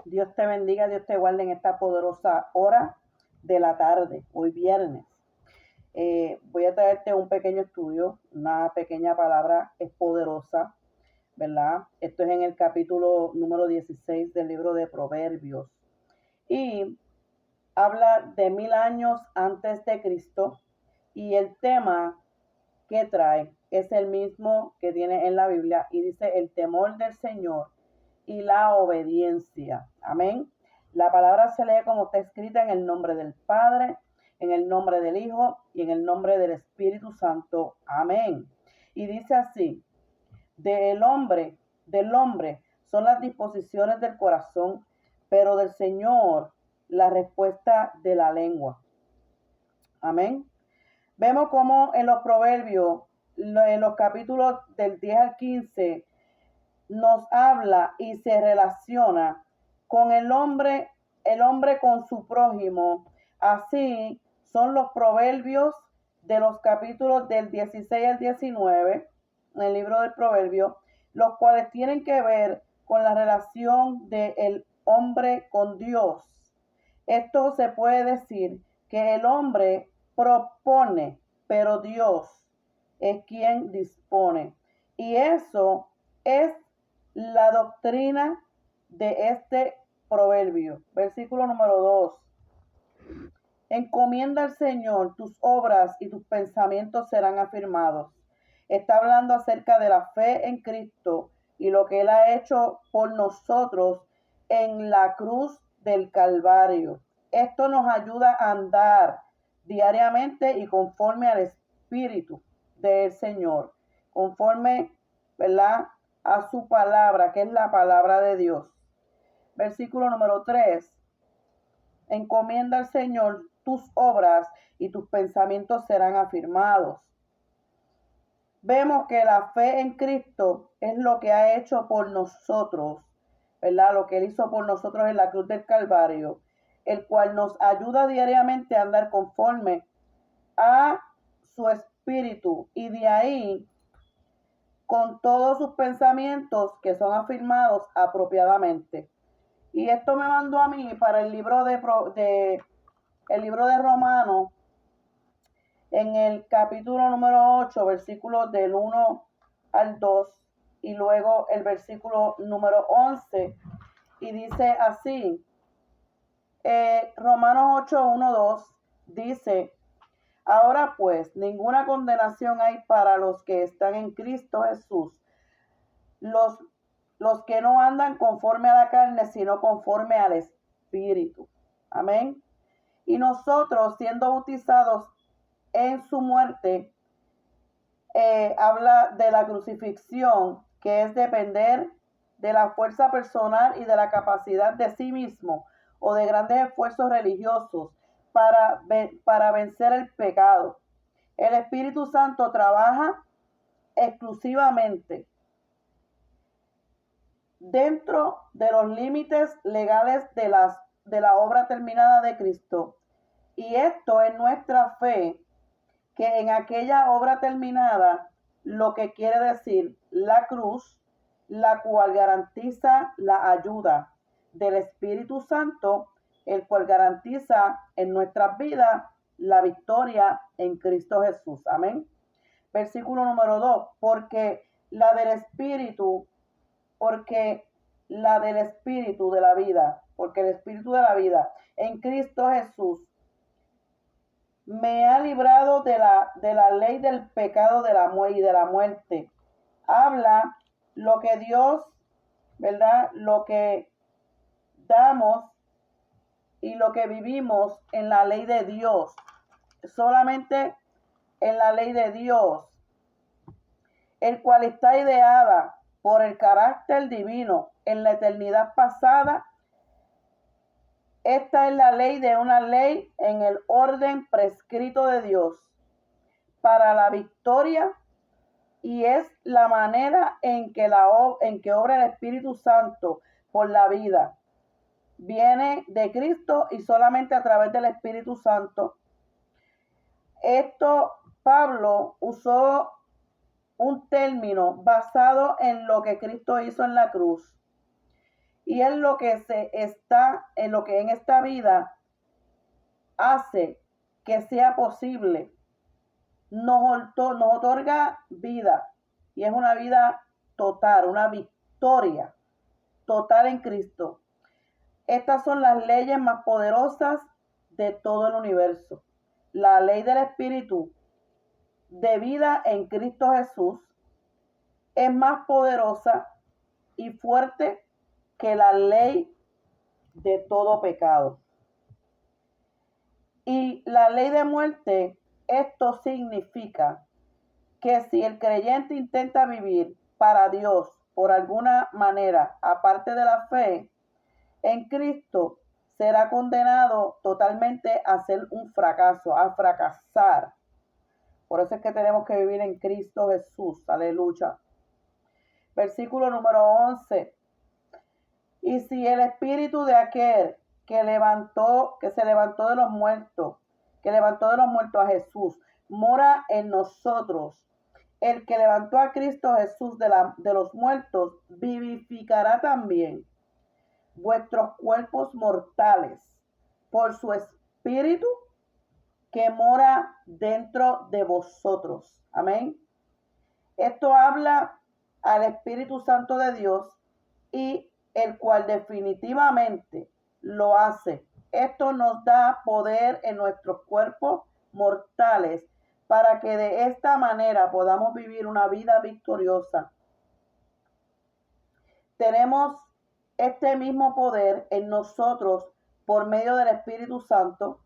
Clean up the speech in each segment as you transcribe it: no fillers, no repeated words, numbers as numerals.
Dios te bendiga, Dios te guarde en esta poderosa hora de la tarde, hoy viernes. Voy a traerte un pequeño estudio, una pequeña palabra, es poderosa, ¿verdad? Esto es en el capítulo número 16 del libro de Proverbios. Y habla de 1000 años antes de Cristo y el tema que trae es el mismo que tiene en la Biblia y dice el temor del Señor y la obediencia. Amén. La palabra se lee como está escrita en el nombre del Padre, en el nombre del Hijo y en el nombre del Espíritu Santo. Amén. Y dice así: del hombre son las disposiciones del corazón, pero del Señor la respuesta de la lengua. Amén. Vemos como en los proverbios, en los capítulos del 10 al 15, nos habla y se relaciona con el hombre con su prójimo. Así son los proverbios de los capítulos del 16 al 19, en el libro del Proverbio, los cuales tienen que ver con la relación del hombre con Dios. Esto se puede decir que el hombre propone, pero Dios es quien dispone. Y eso es la doctrina de este proverbio. Versículo número 2. Encomienda al Señor tus obras y tus pensamientos serán afirmados. Está hablando acerca de la fe en Cristo y lo que Él ha hecho por nosotros en la cruz del Calvario. Esto nos ayuda a andar diariamente y conforme al Espíritu del Señor, conforme, ¿verdad?, a su palabra, que es la palabra de Dios. Versículo número 3. Encomienda al Señor tus obras y tus pensamientos serán afirmados. Vemos que la fe en Cristo es lo que ha hecho por nosotros, ¿verdad? Lo que Él hizo por nosotros en la cruz del Calvario, el cual nos ayuda diariamente a andar conforme a su espíritu y de ahí con todos sus pensamientos que son afirmados apropiadamente. Y esto me mandó a mí para el libro de Romanos, en el capítulo número 8, versículos del 1 al 2, y luego el versículo número 11, y dice así, Romanos 8, 1, 2, dice: ahora pues, ninguna condenación hay para los que están en Cristo Jesús, los que no andan conforme a la carne, sino conforme al Espíritu. Amén. Y nosotros, siendo bautizados en su muerte, habla de la crucifixión, que es depender de la fuerza personal y de la capacidad de sí mismo o de grandes esfuerzos religiosos para vencer el pecado. El Espíritu Santo trabaja exclusivamente dentro de los límites legales de la obra terminada de Cristo. Y esto es nuestra fe, que en aquella obra terminada, lo que quiere decir la cruz, la cual garantiza la ayuda del Espíritu Santo, el cual garantiza en nuestras vidas la victoria en Cristo Jesús. Amén. Versículo número 2, porque la del Espíritu de la vida, porque el Espíritu de la vida en Cristo Jesús me ha librado de la ley del pecado y de la muerte. Habla lo que Dios, ¿verdad?, lo que damos y lo que vivimos en la ley de Dios. Solamente en la ley de Dios, el cual está ideada por el carácter divino en la eternidad pasada. Esta es la ley de una ley en el orden prescrito de Dios para la victoria, y es la manera en que obra el Espíritu Santo por la vida. Viene de Cristo y solamente a través del Espíritu Santo. Esto, Pablo usó un término basado en lo que Cristo hizo en la cruz. Y es lo que en lo que en esta vida hace que sea posible. Nos otorga vida. Y es una vida total, una victoria total en Cristo. Estas son las leyes más poderosas de todo el universo. La ley del Espíritu de vida en Cristo Jesús es más poderosa y fuerte que la ley de todo pecado. Y la ley de muerte, esto significa que si el creyente intenta vivir para Dios por alguna manera, aparte de la fe en Cristo, será condenado totalmente a ser un fracaso, a fracasar. Por eso es que tenemos que vivir en Cristo Jesús. Aleluya. Versículo número 11. Y si el espíritu de aquel que se levantó de los muertos, que levantó de los muertos a Jesús, mora en nosotros, el que levantó a Cristo Jesús de los muertos, vivificará también vuestros cuerpos mortales por su espíritu que mora dentro de vosotros. Amén. Esto habla al Espíritu Santo de Dios y el cual definitivamente lo hace. Esto nos da poder en nuestros cuerpos mortales para que de esta manera podamos vivir una vida victoriosa. Tenemos este mismo poder en nosotros por medio del Espíritu Santo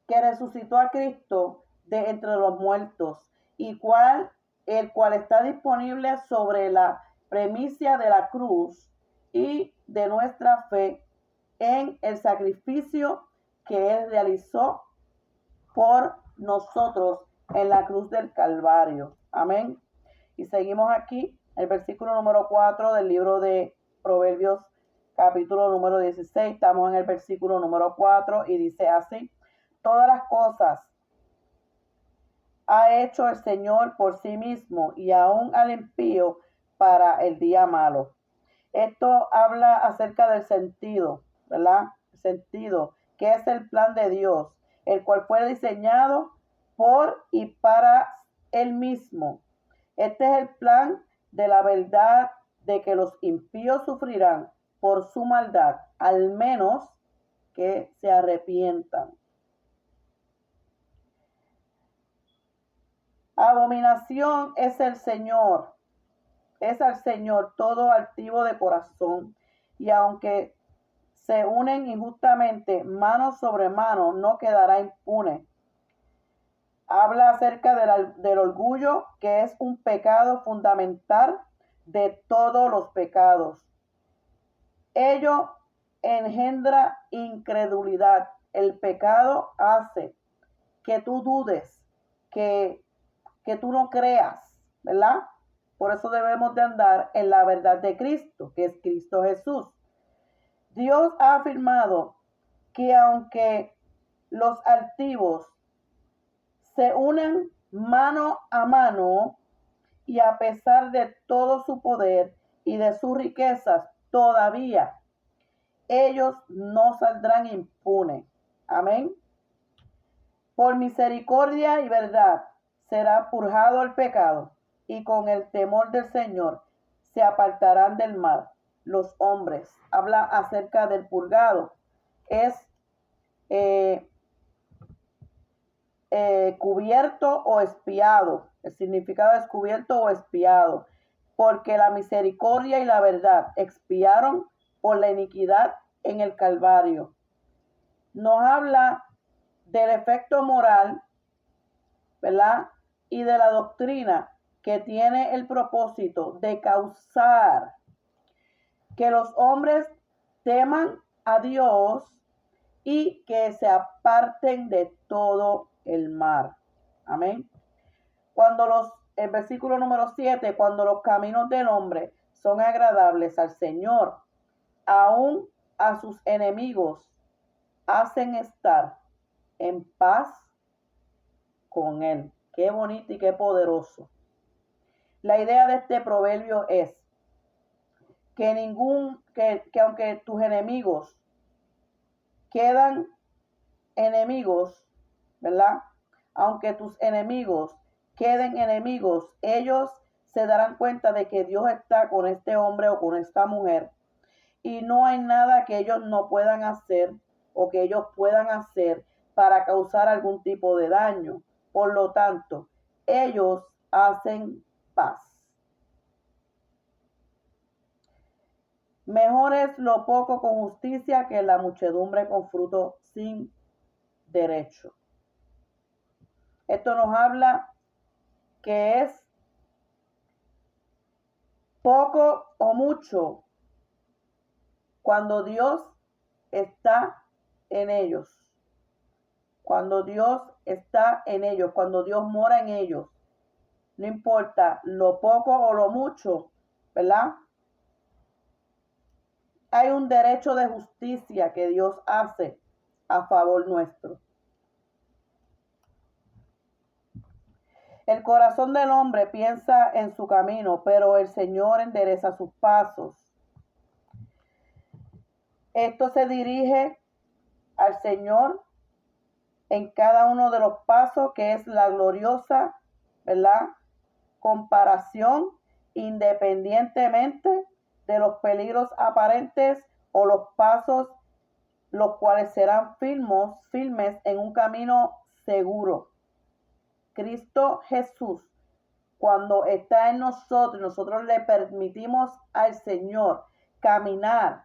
que resucitó a Cristo de entre los muertos y el cual está disponible sobre la premisa de la cruz y de nuestra fe en el sacrificio que Él realizó por nosotros en la cruz del Calvario. Amén. Y seguimos aquí, el versículo número 4 del libro de Proverbios, capítulo número 16. Estamos en el versículo número 4 y dice así: todas las cosas ha hecho el Señor por sí mismo y aún al impío para el día malo. Esto habla acerca del sentido, ¿verdad? El sentido, que es el plan de Dios, el cual fue diseñado por y para Él mismo. Este es el plan de la verdad de que los impíos sufrirán por su maldad, al menos que se arrepientan. Abominación es al Señor todo altivo de corazón, y aunque se unen injustamente mano sobre mano, no quedará impune. Habla acerca del orgullo, que es un pecado fundamental de todos los pecados. Ello engendra incredulidad. El pecado hace que tú dudes, que tú no creas, ¿verdad? Por eso debemos de andar en la verdad de Cristo, que es Cristo Jesús. Dios ha afirmado que aunque los altivos se unan mano a mano y a pesar de todo su poder y de sus riquezas, todavía ellos no saldrán impunes. Amén. Por misericordia y verdad será purgado el pecado, y con el temor del Señor se apartarán del mal los hombres. Habla acerca del purgado. Es cubierto o expiado. El significado es cubierto o expiado. Porque la misericordia y la verdad expiaron por la iniquidad en el Calvario. Nos habla del efecto moral, ¿verdad? Y de la doctrina que tiene el propósito de causar que los hombres teman a Dios y que se aparten de todo el mal. Amén. El versículo número 7, cuando los caminos del hombre son agradables al Señor, aún a sus enemigos hacen estar en paz con Él. Qué bonito y qué poderoso. La idea de este proverbio es que aunque tus enemigos quedan enemigos, ¿verdad? Aunque tus enemigos queden enemigos, ellos se darán cuenta de que Dios está con este hombre o con esta mujer y no hay nada que ellos no puedan hacer o que ellos puedan hacer para causar algún tipo de daño. Por lo tanto, ellos hacen paz. Mejor es lo poco con justicia que la muchedumbre con fruto sin derecho. Esto nos habla que es poco o mucho cuando Dios está en ellos. Cuando Dios está en ellos, cuando Dios mora en ellos. No importa lo poco o lo mucho, ¿verdad? Hay un derecho de justicia que Dios hace a favor nuestro. El corazón del hombre piensa en su camino, pero el Señor endereza sus pasos. Esto se dirige al Señor en cada uno de los pasos, que es la gloriosa, ¿verdad? Comparación, independientemente de los peligros aparentes o los pasos, los cuales serán firmes en un camino seguro. Cristo Jesús, cuando está en nosotros le permitimos al Señor caminar,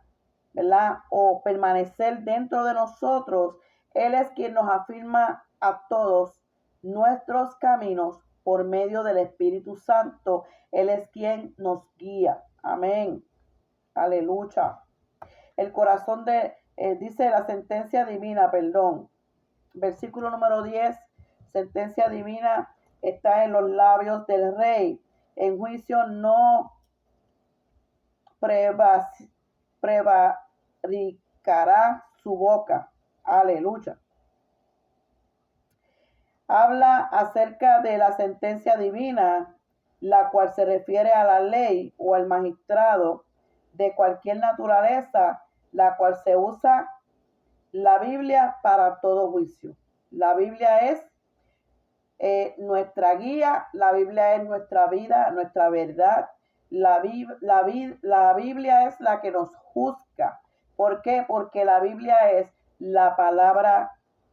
¿verdad? O permanecer dentro de nosotros, Él es quien nos afirma a todos nuestros caminos por medio del Espíritu Santo. Él es quien nos guía. Amén. Aleluya. El corazón dice la sentencia divina, Versículo número 10, sentencia divina está en los labios del rey. En juicio no prevaricará su boca. Aleluya. Habla acerca de la sentencia divina, la cual se refiere a la ley o al magistrado de cualquier naturaleza, la cual se usa la Biblia para todo juicio. La Biblia es nuestra guía, la Biblia es nuestra vida, nuestra verdad. La Biblia es la que nos juzga. ¿Por qué? Porque la Biblia es la palabra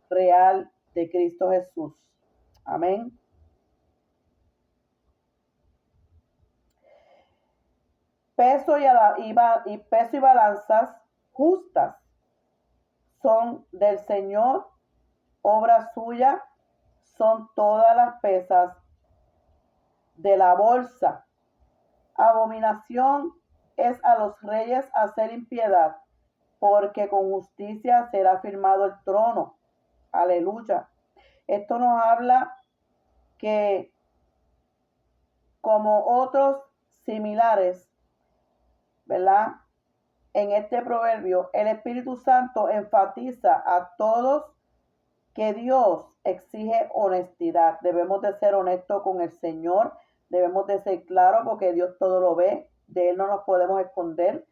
real de Cristo Jesús. Amén. Peso y balanzas justas son del Señor, obra suya, son todas las pesas de la bolsa. Abominación es a los reyes hacer impiedad, porque con justicia será firmado el trono. Aleluya. Esto nos habla que, como otros similares, ¿verdad? En este proverbio, el Espíritu Santo enfatiza a todos que Dios exige honestidad. Debemos de ser honestos con el Señor. Debemos de ser claros porque Dios todo lo ve. De Él no nos podemos esconder.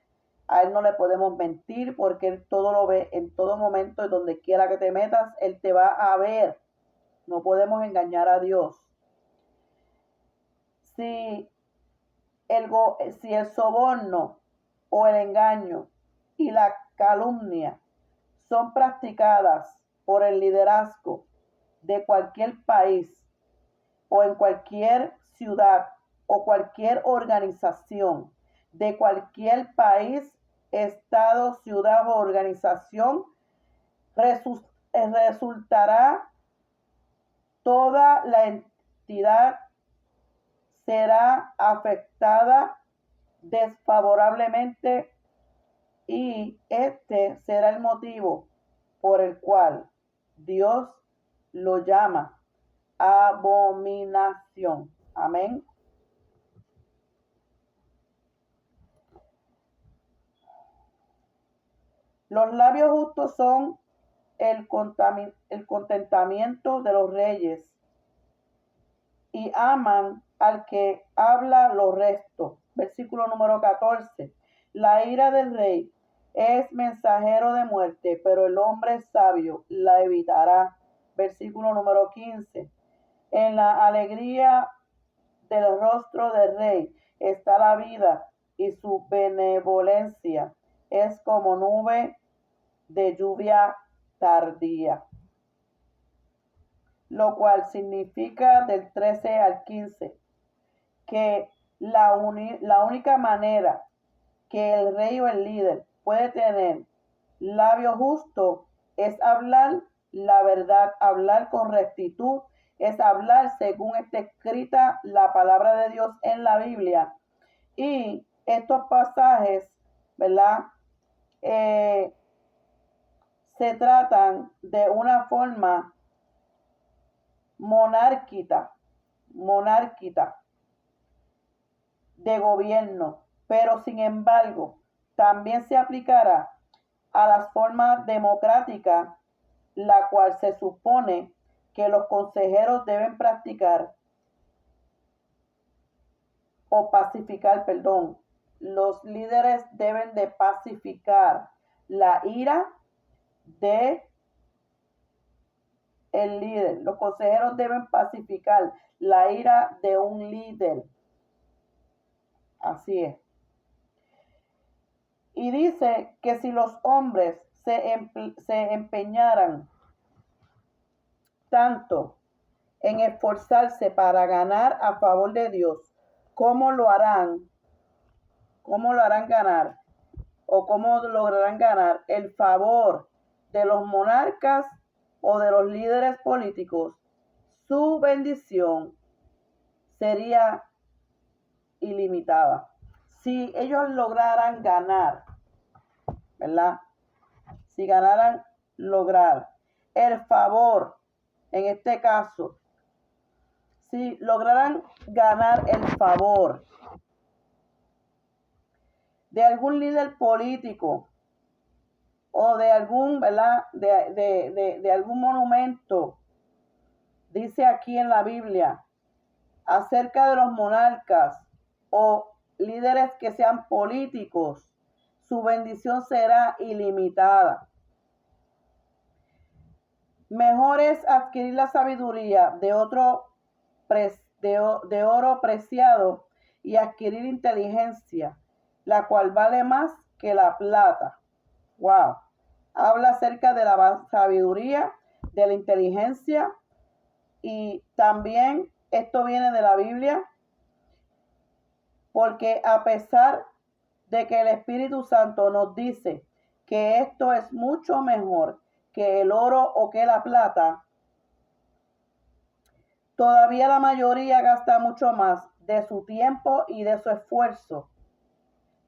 A Él no le podemos mentir porque Él todo lo ve en todo momento y donde quiera que te metas, Él te va a ver. No podemos engañar a Dios. Si el soborno o el engaño y la calumnia son practicadas por el liderazgo de cualquier país o en cualquier ciudad o cualquier organización de cualquier país, estado, ciudad o organización, resultará toda la entidad será afectada desfavorablemente y este será el motivo por el cual Dios lo llama abominación. Amén. Los labios justos son el contentamiento de los reyes y aman al que habla lo resto. Versículo número 14. La ira del rey es mensajero de muerte, pero el hombre sabio la evitará. Versículo número 15. En la alegría del rostro del rey está la vida, y su benevolencia es como nube de lluvia tardía. Lo cual significa del 13 al 15 que la única manera que el rey o el líder puede tener labio justo es hablar la verdad, hablar con rectitud, es hablar según está escrita la palabra de Dios en la Biblia. Y estos pasajes, ¿verdad? Se tratan de una forma monárquica de gobierno, pero sin embargo también se aplicará a las formas democráticas, la cual se supone que los consejeros deben practicar o pacificar, perdón. Los líderes deben de pacificar la ira de el líder. Los consejeros deben pacificar la ira de un líder. Así es. Y dice que si los hombres se empeñaran tanto en esforzarse para ganar a favor de Dios, ¿cómo lo harán ganar? ¿O cómo lograrán ganar el favor de los monarcas o de los líderes políticos? Su bendición sería ilimitada. Si ellos lograran ganar, ¿verdad? Si ganaran lograr el favor, en este caso, si lograran ganar el favor de algún líder político o de algún, ¿verdad? De algún monumento, dice aquí en la Biblia, acerca de los monarcas o líderes que sean políticos, su bendición será ilimitada. Mejor es adquirir la sabiduría de oro preciado y adquirir inteligencia, la cual vale más que la plata. Wow. Habla acerca de la sabiduría, de la inteligencia, y también esto viene de la Biblia, porque a pesar de que el Espíritu Santo nos dice que esto es mucho mejor que el oro o que la plata, todavía la mayoría gasta mucho más de su tiempo y de su esfuerzo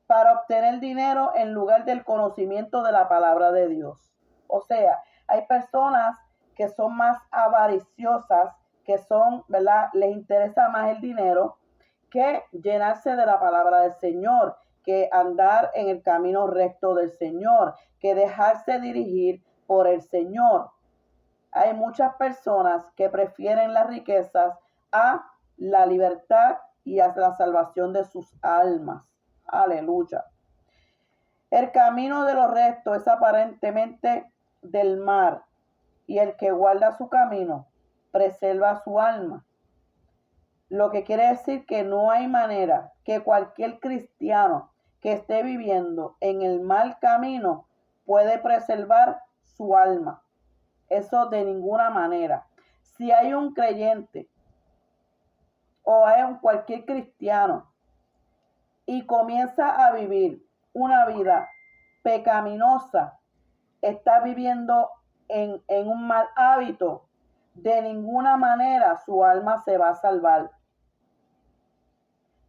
para obtener dinero en lugar del conocimiento de la palabra de Dios. O sea, hay personas que son más avariciosas, que son, ¿verdad? Les interesa más el dinero que llenarse de la palabra del Señor, que andar en el camino recto del Señor, que dejarse dirigir por el Señor. Hay muchas personas que prefieren las riquezas a la libertad y a la salvación de sus almas. Aleluya. El camino de los rectos es aparentemente del mar, y el que guarda su camino preserva su alma. Lo que quiere decir que no hay manera que cualquier cristiano que esté viviendo en el mal camino puede preservar su alma. Eso de ninguna manera. Si hay un creyente o hay cualquier cristiano y comienza a vivir una vida pecaminosa, está viviendo en un mal hábito, de ninguna manera su alma se va a salvar.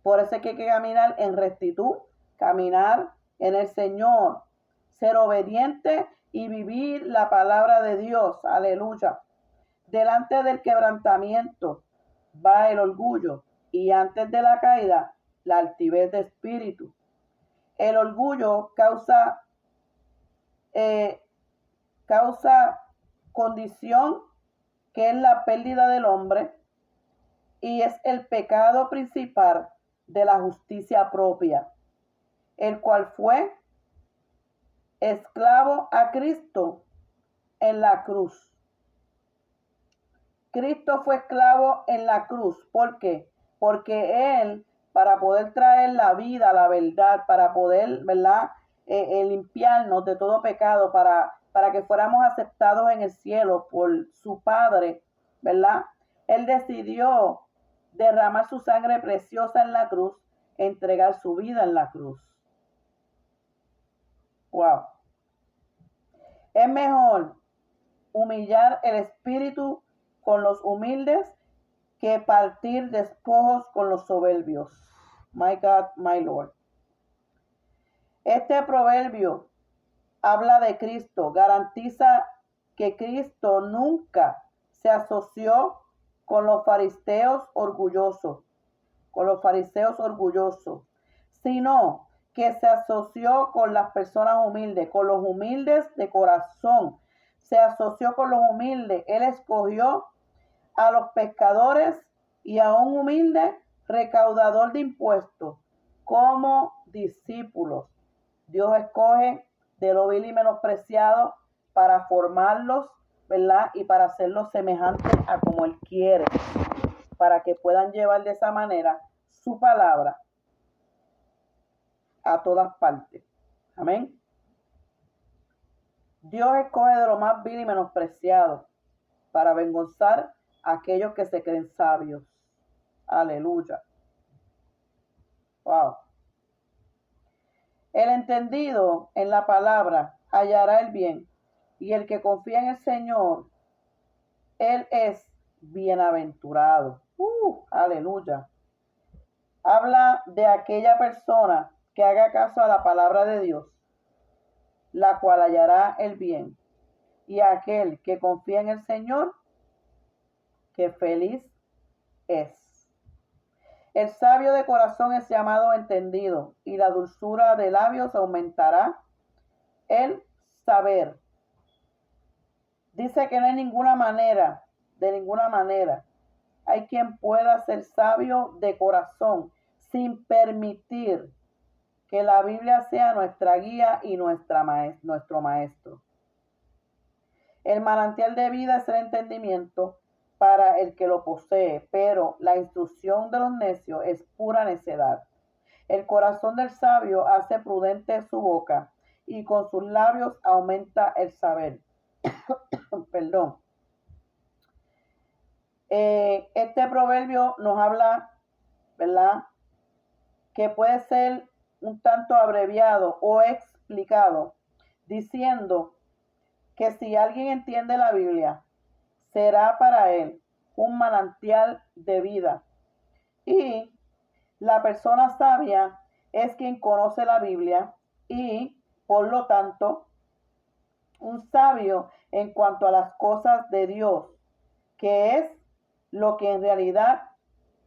Por eso es que hay que caminar en rectitud, caminar en el Señor, ser obediente y vivir la palabra de Dios. Aleluya. Delante del quebrantamiento va el orgullo, y antes de la caída, la altivez de espíritu. El orgullo causa condición, que es la pérdida del hombre, y es el pecado principal de la justicia propia. el cual fue esclavo a Cristo en la cruz. Cristo fue esclavo en la cruz. ¿Por qué? Porque Él, para poder traer la vida, la verdad, para poder, ¿verdad? Limpiarnos de todo pecado, para que fuéramos aceptados en el cielo por su Padre, ¿verdad? Él decidió derramar su sangre preciosa en la cruz, entregar su vida en la cruz. Wow. Es mejor humillar el espíritu con los humildes que partir despojos con los soberbios. My God, my Lord. Este proverbio habla de Cristo, garantiza que Cristo nunca se asoció con los fariseos orgullosos, sino que se asoció con las personas humildes, con los humildes de corazón. Se asoció con los humildes. Él escogió a los pescadores y a un humilde recaudador de impuestos como discípulos. Dios escoge de lo vil y menospreciado para formarlos, ¿verdad? Y para hacerlos semejantes a como Él quiere, para que puedan llevar de esa manera su palabra a todas partes. Amén. Dios escoge de lo más vil y menospreciado para avergonzar a aquellos que se creen sabios. Aleluya. Wow. El entendido en la palabra hallará el bien, y el que confía en el Señor, Él es bienaventurado. Aleluya. Habla de aquella persona que haga caso a la palabra de Dios, la cual hallará el bien. Y aquel que confía en el Señor, que feliz es. El sabio de corazón es llamado entendido, y la dulzura de labios aumentará el saber. Dice que no hay de ninguna manera, hay quien pueda ser sabio de corazón sin permitir que la Biblia sea nuestra guía y nuestro maestro. El manantial de vida es el entendimiento para el que lo posee, pero la instrucción de los necios es pura necedad. El corazón del sabio hace prudente su boca, y con sus labios aumenta el saber. Perdón. Este proverbio nos habla, ¿verdad?, que puede ser un tanto abreviado o explicado, diciendo que si alguien entiende la Biblia, será para él un manantial de vida. Y la persona sabia es quien conoce la Biblia y, por lo tanto, un sabio en cuanto a las cosas de Dios, que es lo que en realidad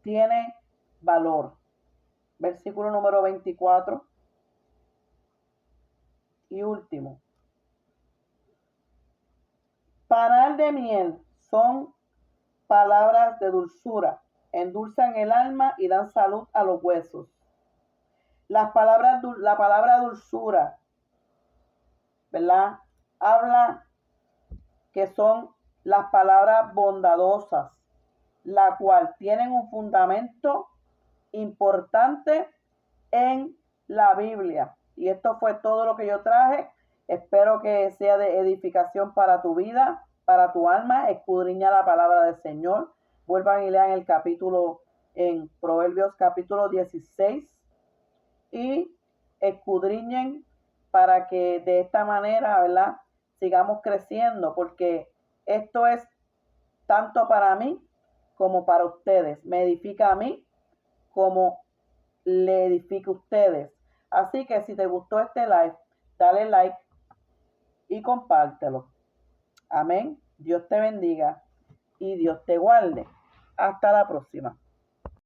tiene valor. Versículo número 24. Y último. Panal de miel son palabras de dulzura, endulzan el alma y dan salud a los huesos. La palabra dulzura, ¿verdad?, habla que son las palabras bondadosas, la cual tienen un fundamento importante en la Biblia. Y esto fue todo lo que yo traje. Espero que sea de edificación para tu vida, para tu alma. Escudriña la palabra del Señor. Vuelvan y lean el capítulo en Proverbios capítulo 16 y escudriñen para que de esta manera, ¿verdad?, sigamos creciendo, porque esto es tanto para mí como para ustedes. Me edifica a mí como le edifica a ustedes. Así que si te gustó este live, dale like y compártelo. Amén. Dios te bendiga y Dios te guarde. Hasta la próxima.